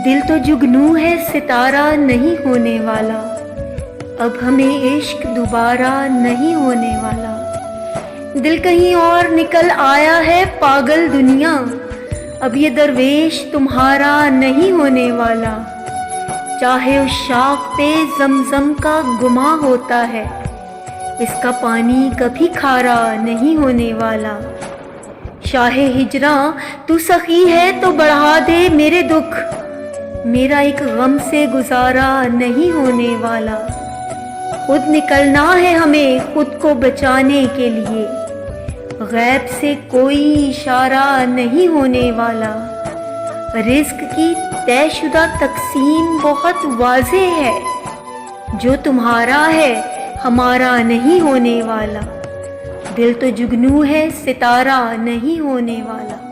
दिल तो जुगनू है सितारा नहीं होने वाला, अब हमें इश्क दोबारा नहीं होने वाला। दिल कहीं और निकल आया है पागल दुनिया, अब ये दरवेश तुम्हारा नहीं होने वाला। चाहे उस शाख पे जमजम का गुमा होता है, इसका पानी कभी खारा नहीं होने वाला। शाहे हिजरा तू सखी है तो बढ़ा दे मेरे दुख, मेरा एक गम से गुजारा नहीं होने वाला। खुद निकलना है हमें खुद को बचाने के लिए, गैब से कोई इशारा नहीं होने वाला। रिस्क की तयशुदा तकसीम बहुत वाज़े है, जो तुम्हारा है हमारा नहीं होने वाला। दिल तो जुगनू है सितारा नहीं होने वाला।